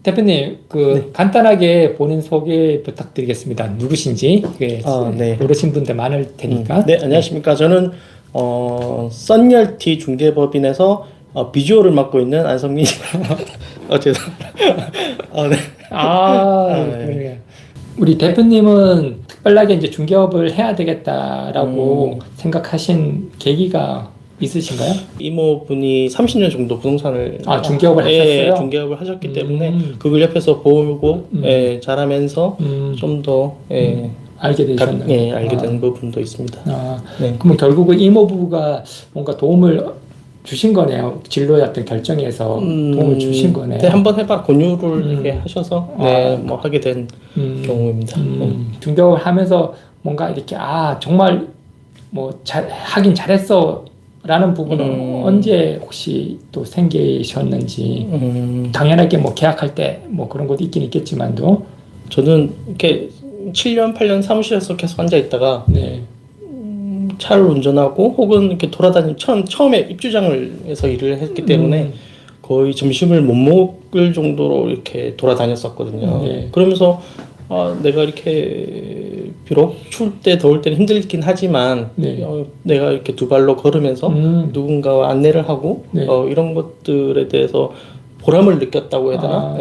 대표님, 네. 간단하게 본인 소개 부탁드리겠습니다. 누구신지, 네. 모르신 분들 많을 테니까. 네, 안녕하십니까. 저는, 썬열티 중개법인에서 비주얼을 맡고 있는 안성민. 죄송합니다. 네. 네. 그래요. 우리 대표님은 특별하게 이제 중개업을 해야 되겠다라고 생각하신 계기가 있으신가요? 이모분이 30년 정도 부동산을. 중개업을 하셨어요? 중개업을 하셨기 때문에 그걸 옆에서 보고, 잘하면서 좀 더, 알게 되셨나요? 알게 된 부분도 있습니다. 네. 그러면 결국은 이모부가 뭔가 도움을 주신 거네요. 진로였던 결정에서 도움을 주신 거네요. 네, 한번 해봐 권유를 이렇게 하셔서 뭐 하게 된 경우입니다. 중개업을 하면서 뭔가 이렇게 정말 뭐 하긴 잘했어 라는 부분은 언제 혹시 또 생기셨는지. 당연하게 뭐 계약할 때 뭐 그런 것도 있긴 있겠지만도 저는 이렇게 7년 8년 사무실에서 계속 앉아 있다가 네. 차를 운전하고 혹은 이렇게 돌아다니는 처음에 입주장을 해서 일을 했기 때문에 거의 점심을 못 먹을 정도로 이렇게 돌아다녔었거든요. 네. 그러면서 내가 이렇게 비록 추울 때 더울 때는 힘들긴 하지만 네. 내가 이렇게 두 발로 걸으면서 누군가와 안내를 하고 네. 이런 것들에 대해서 보람을 느꼈다고 해야 되나?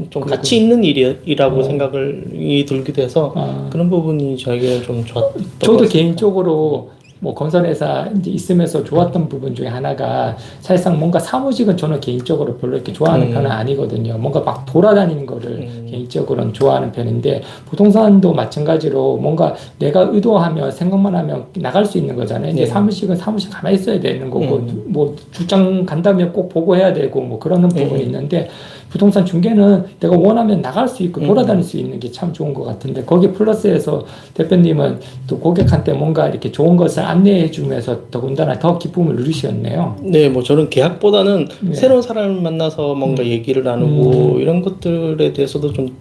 좀 가치 있는 일이라고 생각이 들기도 해서 그런 부분이 저에게는 좀 좋았던 것 저도 같습니다. 개인적으로 뭐 건설회사 이제 있으면서 좋았던 부분 중에 하나가 사실상 뭔가 사무직은 저는 개인적으로 별로 이렇게 좋아하는 편은 아니거든요. 뭔가 막 돌아다니는 거를 개인적으로는 좋아하는 편인데 부동산도 마찬가지로 뭔가 내가 의도하면 생각만 하면 나갈 수 있는 거잖아요. 이제 사무직은 사무실 가만히 있어야 되는 거고 뭐 출장 간다면 꼭 보고해야 되고 뭐 그러는 부분이 있는데 부동산 중개는 내가 원하면 나갈 수 있고 돌아다닐 수 있는 게 참 좋은 것 같은데 거기에 플러스해서 대표님은 또 고객한테 뭔가 이렇게 좋은 것을 안내해 주면서 더군다나 더 기쁨을 누리셨네요. 네, 뭐 저는 계약보다는 새로운 사람을 만나서 뭔가 얘기를 나누고 이런 것들에 대해서도 좀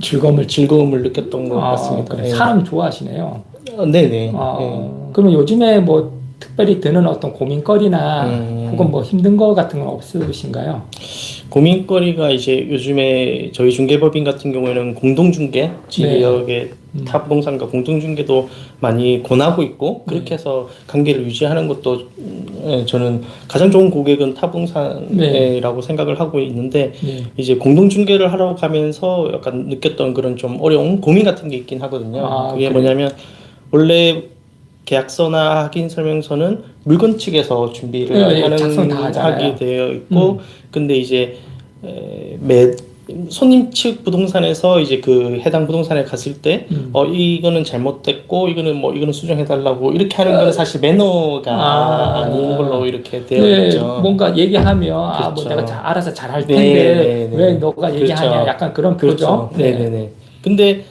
즐거움을 느꼈던 것 같습니다. 그래. 사람 좋아하시네요. 네네. 그럼 요즘에 뭐 특별히 드는 어떤 고민거리나 혹은 뭐 힘든 거 같은 건 없으신가요? 고민거리가 이제 요즘에 저희 중개법인 같은 경우에는 공동중개, 지역의 타 부동산과 공동중개도 많이 권하고 있고 그렇게 해서 관계를 유지하는 것도 저는 가장 좋은 고객은 타 부동산이라고 생각을 하고 있는데 이제 공동중개를 하러 가면서 약간 느꼈던 그런 좀 어려운 고민 같은 게 있긴 하거든요. 그게 뭐냐면 원래 계약서나 확인 설명서는 물건 측에서 준비를 하게 되어 있고 근데 이제 손님 측 부동산에서 이제 그 해당 부동산에 갔을 때 이거는 잘못됐고 이거는 수정해달라고 이렇게 하는 거는 사실 매너가 아닌 걸로 이렇게 되어 있죠. 뭔가 얘기하면 뭐 내가 알아서 잘할 텐데 왜 너가 얘기하냐 약간 그런 거죠. 네네네. 근데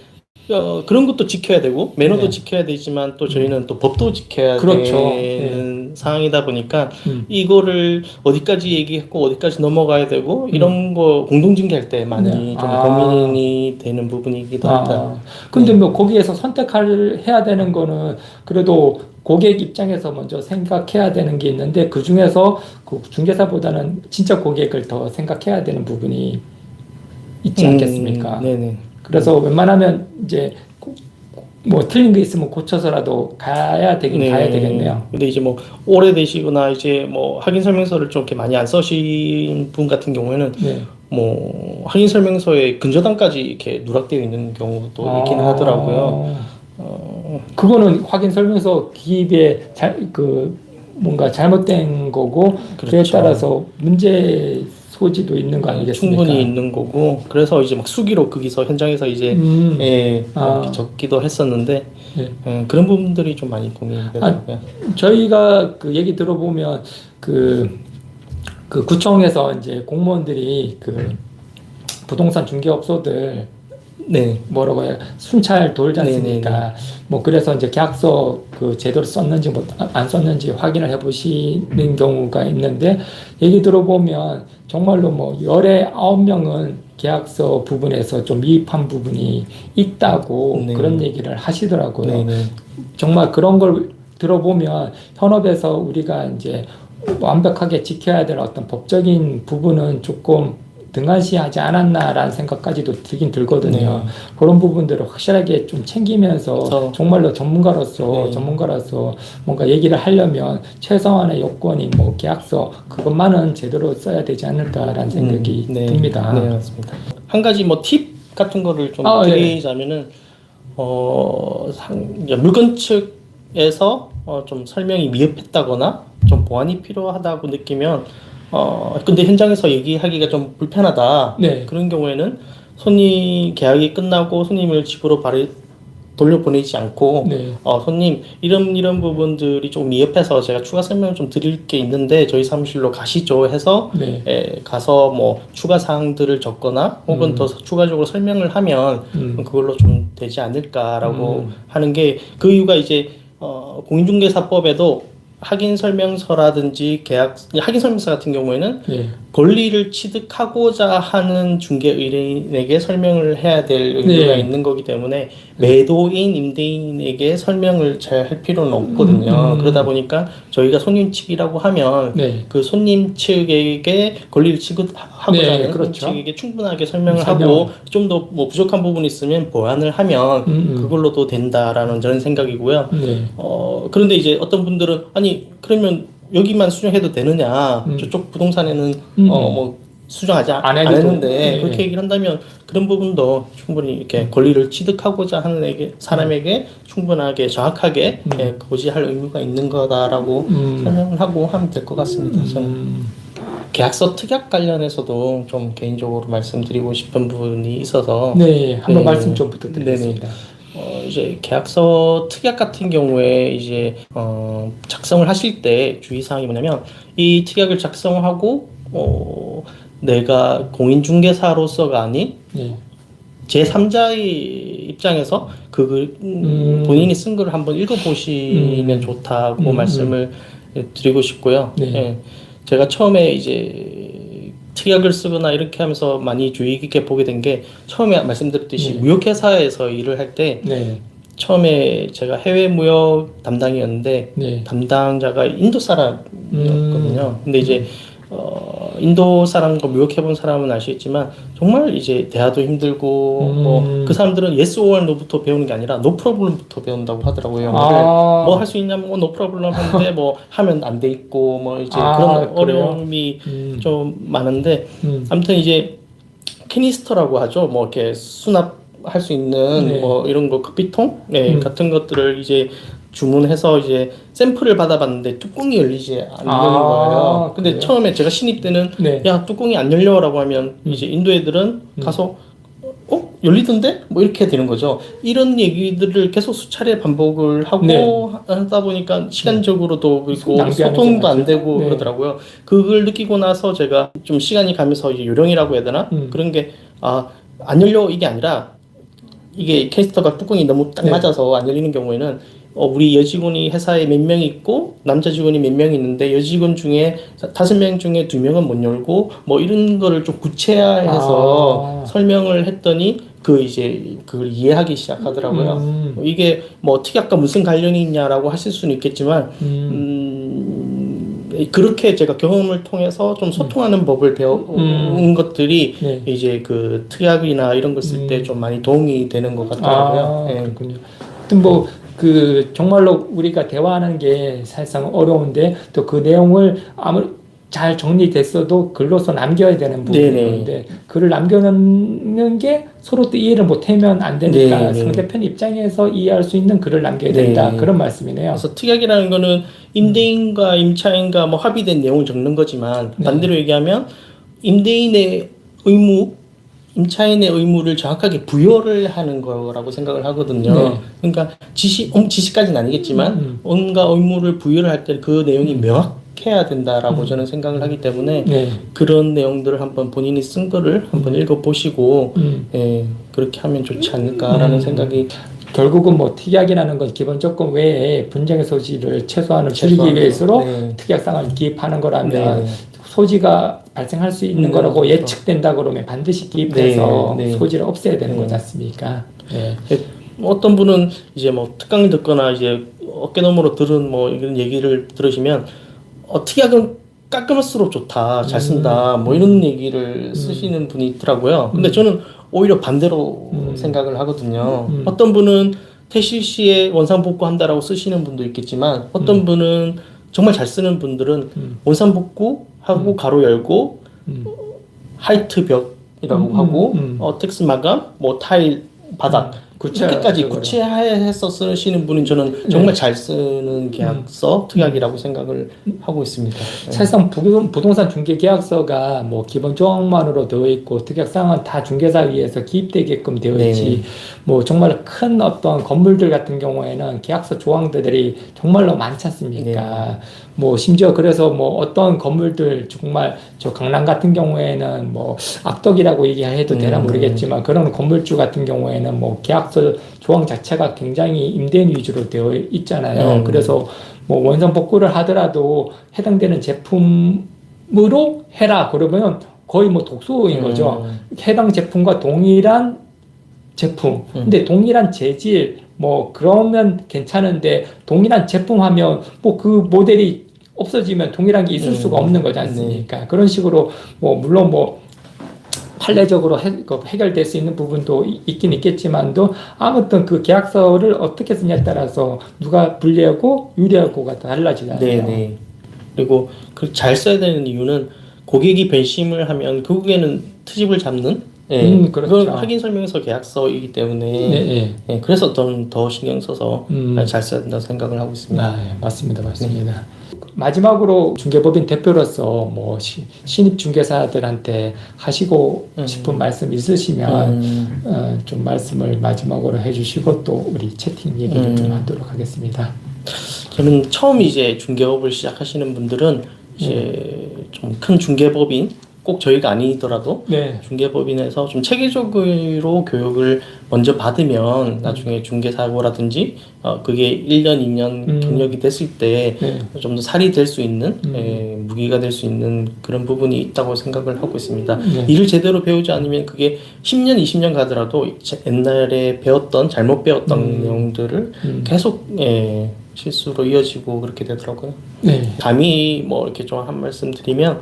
그런 것도 지켜야 되고 매너도 지켜야 되지만 또 저희는 또 법도 지켜야 되는 상황이다 보니까 이거를 어디까지 얘기했고 어디까지 넘어가야 되고 이런 거 공동중개할 때 많이 좀 고민이 되는 부분이기도 합니다. 근데 뭐 거기에서 해야 되는 거는 그래도 고객 입장에서 먼저 생각해야 되는 게 있는데 그 중에서 그 중개사보다는 진짜 고객을 더 생각해야 되는 부분이 있지 않겠습니까? 네네. 그래서 웬만하면 이제 뭐 틀린 게 있으면 고쳐서라도 가야 되겠네요. 근데 이제 뭐 오래되시거나 이제 뭐 확인 설명서를 좀 이렇게 많이 안 써신 분 같은 경우에는 뭐 확인 설명서에 근저당까지 이렇게 누락되어 있는 경우도 있긴 하더라고요. 그거는 확인 설명서 기입에 뭔가 잘못된 거고 그에 따라서 문제 소지도 있는 거 아니겠습니까? 충분히 있는 거고 그래서 이제 막 수기로 거기서 현장에서 이제 적기도 했었는데 그런 부분들이 좀 많이 고민되더라고요. 저희가 그 얘기 들어보면 그 구청에서 이제 공무원들이 그 부동산 중개업소들 뭐라고 해요? 순찰 돌지 않습니까? 뭐 그래서 이제 계약서 그 제대로 썼는지 뭐 안 썼는지 확인을 해보시는 경우가 있는데 얘기 들어보면 정말로 뭐 열에 9명은 계약서 부분에서 좀 미흡한 부분이 있다고 그런 얘기를 하시더라고요. 정말 그런 걸 들어보면 현업에서 우리가 이제 완벽하게 지켜야 될 어떤 법적인 부분은 조금 등한시하지 않았나라는 생각까지도 들긴 들거든요. 네. 그런 부분들을 확실하게 좀 챙기면서 정말로 전문가로서 뭔가 얘기를 하려면 최소한의 요건이 뭐 계약서 그것만은 제대로 써야 되지 않을까라는 생각이 네. 듭니다. 네, 맞습니다. 한 가지 뭐 팁 같은 거를 좀 드리자면은 이제 물건 측에서 좀 설명이 미흡했다거나 좀 보완이 필요하다고 느끼면 근데 현장에서 얘기하기가 좀 불편하다. 네. 그런 경우에는 손님 계약이 끝나고 손님을 집으로 바로 돌려보내지 않고 네. 손님 이런 부분들이 좀 미흡해서 제가 추가 설명을 좀 드릴 게 있는데 저희 사무실로 가시죠 해서 네. 가서 뭐 추가 사항들을 적거나 혹은 더 추가적으로 설명을 하면 그걸로 좀 되지 않을까라고 하는 게 그 이유가 이제 공인중개사법에도 확인 설명서라든지 확인 설명서 같은 경우에는 네. 권리를 취득하고자 하는 중개 의뢰인에게 설명을 해야 될 의무가 네. 있는 거기 때문에 매도인, 임대인에게 설명을 잘 할 필요는 없거든요. 그러다 보니까 저희가 손님 측이라고 하면 네. 그 손님 측에게 권리를 취득하고자 네, 하는 그렇죠. 손님 측에게 충분하게 설명을 하고 좀 더 뭐 부족한 부분이 있으면 보완을 하면 그걸로도 된다라는 저는 생각이고요. 네. 그런데 이제 어떤 분들은 아니 그러면 여기만 수정해도 되느냐 저쪽 부동산에는 뭐 수정하지 안 했는데 네. 그렇게 얘기를 한다면 그런 부분도 충분히 이렇게 권리를 취득하고자 하는 사람에게 충분하게 정확하게 고지할 의무가 있는 거다라고 설명을 하고 하면 될 것 같습니다. 저는 계약서 특약 관련해서도 좀 개인적으로 말씀드리고 싶은 부분이 있어서 네, 한번 말씀 좀 부탁드리겠습니다. 이제 계약서 특약 같은 경우에 이제 작성을 하실 때 주의사항이 뭐냐면 이 특약을 작성하고 내가 공인중개사로서가 아닌 제3자의 입장에서 본인이 쓴 걸 한번 읽어보시면 좋다고 말씀을 드리고 싶고요. 네. 제가 처음에 이제 특약을 쓰거나 이렇게 하면서 많이 주의 깊게 보게 된 게 처음에 말씀드렸듯이 무역회사에서 일을 할 때 처음에 제가 해외 무역 담당이었는데 담당자가 인도 사람이었거든요. 근데 이제 인도 사람과 무역해본 사람은 아시겠지만 정말 이제 대화도 힘들고 뭐 그 사람들은 yes or no부터 배우는 게 아니라 no problem부터 배운다고 하더라고요. 뭐 할 수 있냐면 no problem 하는데 뭐 하면 안 돼 있고 뭐 이제 그런 어려움이 좀 많은데 아무튼 이제 캐니스터라고 하죠. 뭐 이렇게 수납할 수 있는 뭐 이런 거 커피통 같은 것들을 이제 주문해서 이제 샘플을 받아봤는데 뚜껑이 열리지 않는 거예요. 근데 그래요? 처음에 제가 신입 때는 야 뚜껑이 안 열려라고 하면 이제 인도 애들은 가서 열리던데? 뭐 이렇게 되는 거죠. 이런 얘기들을 계속 수차례 반복을 하고 하다 보니까 시간적으로도 그리고 소통도 안 되고 그러더라고요. 그걸 느끼고 나서 제가 좀 시간이 가면서 이제 요령이라고 해야 되나? 그런 게 안 열려 이게 아니라 이게 캐스터가 뚜껑이 너무 딱 맞아서 안 열리는 경우에는 우리 여직원이 회사에 몇 명 있고 남자 직원이 몇 명 있는데 여직원 중에 5명 중에 2명은 못 열고 뭐 이런 거를 좀 구체화해서 설명을 했더니 이제 그걸 이해하기 시작하더라고요. 이게 뭐 특약과 무슨 관련이 있냐라고 하실 수는 있겠지만 그렇게 제가 경험을 통해서 좀 소통하는 법을 배운 것들이 이제 그 특약이나 이런 걸 쓸 때 좀 많이 도움이 되는 것 같더라고요. 그렇군요. 하여튼 뭐 정말로 우리가 대화하는 게 사실상 어려운데 또 그 내용을 잘 정리됐어도 글로써 남겨야 되는 부분인데 글을 남겨놓는 게 서로 또 이해를 못하면 안 되니까 상대편 입장에서 이해할 수 있는 글을 남겨야 된다. 그런 말씀이네요. 그래서 특약이라는 거는 임대인과 임차인과 뭐 합의된 내용을 적는 거지만 반대로 얘기하면 임대인의 의무 임차인의 의무를 정확하게 부여를 하는 거라고 생각을 하거든요. 그러니까 지시까지는 아니겠지만 뭔가 의무를 부여를 할 때 그 내용이 명확해야 된다라고 저는 생각을 하기 때문에 그런 내용들을 한번 본인이 쓴 거를 한번 읽어보시고 그렇게 하면 좋지 않을까라는 생각이 결국은 뭐 특약이라는 건 기본 조건 외에 분쟁의 소지를 최소한을 줄이기 위해서로 특약상을 기입하는 거라면 소지가 발생할 수 있는 거라고 예측된다 그러면 반드시 기입해서 소지를 없애야 되는 거지 않습니까? 어떤 분은 이제 뭐 특강을 듣거나 이제 어깨너머로 들은 뭐 이런 얘기를 들으시면 특약은 깔끔할수록 좋다, 잘 쓴다, 뭐 이런 얘기를 쓰시는 분이 있더라고요. 근데 저는 오히려 반대로 생각을 하거든요. 어떤 분은 태실시에 원상복구한다라고 쓰시는 분도 있겠지만 어떤 분은 정말 잘 쓰는 분들은 원상복구하고 가로 열고 하이트 벽이라고 하고 텍스 마감, 뭐 타일 바닥 그렇게까지 구체화해서 쓰시는 분은 저는 정말 잘 쓰는 계약서 특약이라고 생각을 하고 있습니다. 사실상 부동산 중개 계약서가 뭐 기본 조항만으로 되어 있고 특약사항은 다 중개사위에서 기입되게끔 되어 있지. 뭐 정말 큰 어떤 건물들 같은 경우에는 계약서 조항들이 정말로 많지 않습니까? 뭐 심지어 그래서 뭐 어떤 건물들 정말 저 강남 같은 경우에는 뭐 악덕이라고 얘기해도 되나 모르겠지만 그런 건물주 같은 경우에는 뭐 계약서 조항 자체가 굉장히 임대인 위주로 되어 있잖아요. 그래서 뭐 원상 복구를 하더라도 해당되는 제품으로 해라 그러면 거의 뭐 독소인 거죠. 해당 제품과 동일한 제품. 근데 동일한 재질 뭐 그러면 괜찮은데 동일한 제품 하면 뭐 그 모델이 없어지면 동일한 게 있을 수가 없는 거지 않습니까? 그런 식으로 뭐 물론 뭐 판례적으로 해결될 수 있는 부분도 있긴 있겠지만도 아무튼 그 계약서를 어떻게 쓰냐에 따라서 누가 불리하고 유리하고가 달라지잖아요. 네네. 그리고 그 잘 써야 되는 이유는 고객이 변심을 하면 결국에는 트집을 잡는 그렇죠. 그걸 확인 설명서 계약서이기 때문에 그래서 더 신경 써서 잘 써야 된다고 생각을 하고 있습니다. 아, 맞습니다. 마지막으로 중개법인 대표로서 뭐 신입 중개사들한테 하시고 싶은 말씀 있으시면 좀 말씀을 마지막으로 해주시고 또 우리 채팅 얘기를 좀 하도록 하겠습니다. 저는 처음 이제 중개업을 시작하시는 분들은 이제 좀 큰 중개법인 꼭 저희가 아니더라도 중개법인에서 좀 체계적으로 교육을 먼저 받으면 나중에 중개사고라든지 그게 1년, 2년 경력이 됐을 때 좀 더 살이 될 수 있는 무기가 될 수 있는 그런 부분이 있다고 생각을 하고 있습니다. 일을 제대로 배우지 않으면 그게 10년, 20년 가더라도 옛날에 배웠던 잘못 배웠던 내용들을 계속 실수로 이어지고 그렇게 되더라고요. 감히 뭐 이렇게 좀 한 말씀 드리면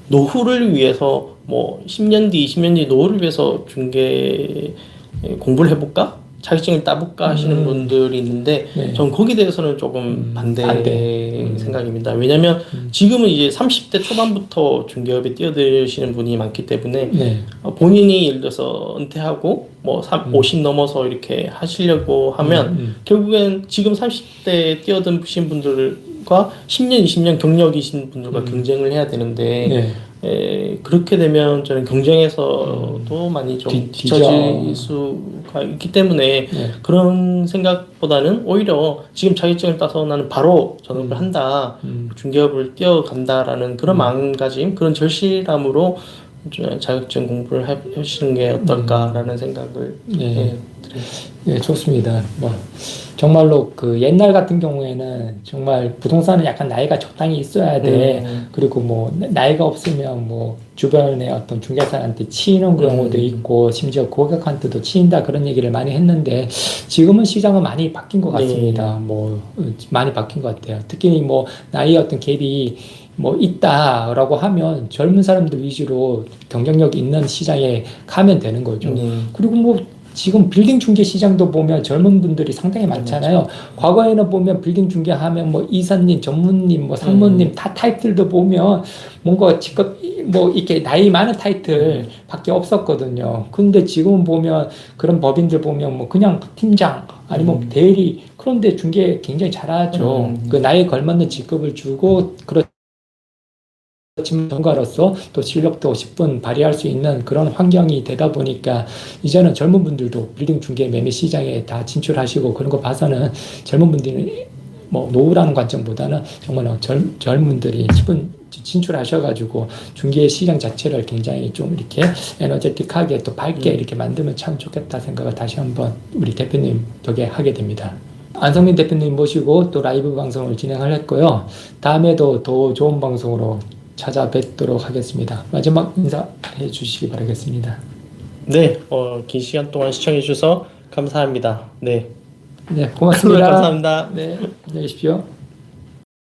노후를 위해서 뭐 10년 뒤, 20년 뒤 노후를 위해서 중개 공부를 해볼까? 자격증을 따볼까 하시는 분들이 있는데 전 거기에 대해서는 조금 반대 생각입니다. 왜냐하면 지금은 이제 30대 초반부터 중개업에 뛰어드시는 분이 많기 때문에 본인이 예를 들어서 은퇴하고 뭐 50 넘어서 이렇게 하시려고 하면 결국엔 지금 30대 뛰어드신 분들과 10년, 20년 경력이신 분들과 경쟁을 해야 되는데 그렇게 되면 저는 경쟁에서도 많이 좀 뒤처질 수가 있기 때문에 그런 생각보다는 오히려 지금 자격증을 따서 나는 바로 전업을 한다, 중개업을 뛰어간다라는 그런 마음가짐, 그런 절실함으로 자격증 공부를 하시는 게 어떨까라는 생각을 드립니다. 좋습니다. 뭐 정말로 그 옛날 같은 경우에는 정말 부동산은 약간 나이가 적당히 있어야 돼. 그리고 뭐 나이가 없으면 뭐 주변에 어떤 중개사한테 치이는 경우도 있고 심지어 고객한테도 치인다 그런 얘기를 많이 했는데 지금은 시장은 많이 바뀐 것 같습니다. 뭐 많이 바뀐 것 같아요. 특히 뭐 나이의 어떤 갭이 뭐 있다라고 하면 젊은 사람들 위주로 경쟁력 있는 시장에 가면 되는 거죠. 그리고 뭐 지금 빌딩 중개 시장도 보면 젊은 분들이 상당히 많잖아요. 과거에는 보면 빌딩 중개하면 뭐 이사님, 전무님, 뭐 상무님 다 타이틀도 보면 뭔가 직급 뭐 이렇게 나이 많은 타이틀밖에 없었거든요. 근데 지금 보면 그런 법인들 보면 뭐 그냥 팀장 아니면 대리 그런데 중개 굉장히 잘하죠. 그 나이에 걸맞는 직급을 주고 전문가로서 또 실력도 10분 발휘할 수 있는 그런 환경이 되다 보니까 이제는 젊은 분들도 빌딩 중개 매매 시장에 다 진출하시고 그런 거 봐서는 젊은 분들이 뭐 노후라는 관점보다는 정말 젊은들이 10분 진출하셔가지고 중개 시장 자체를 굉장히 좀 이렇게 에너제틱하게 또 밝게 이렇게 만들면 참 좋겠다 생각을 다시 한번 우리 대표님 덕에 하게 됩니다. 안성민 대표님 모시고 또 라이브 방송을 진행을 했고요. 다음에도 더 좋은 방송으로 찾아뵙도록 하겠습니다. 마지막 인사해 주시기 바라겠습니다. 네, 긴 시간 동안 시청해 주셔서 감사합니다. 네, 고맙습니다. 감사합니다. 네, 안녕히 계십시오.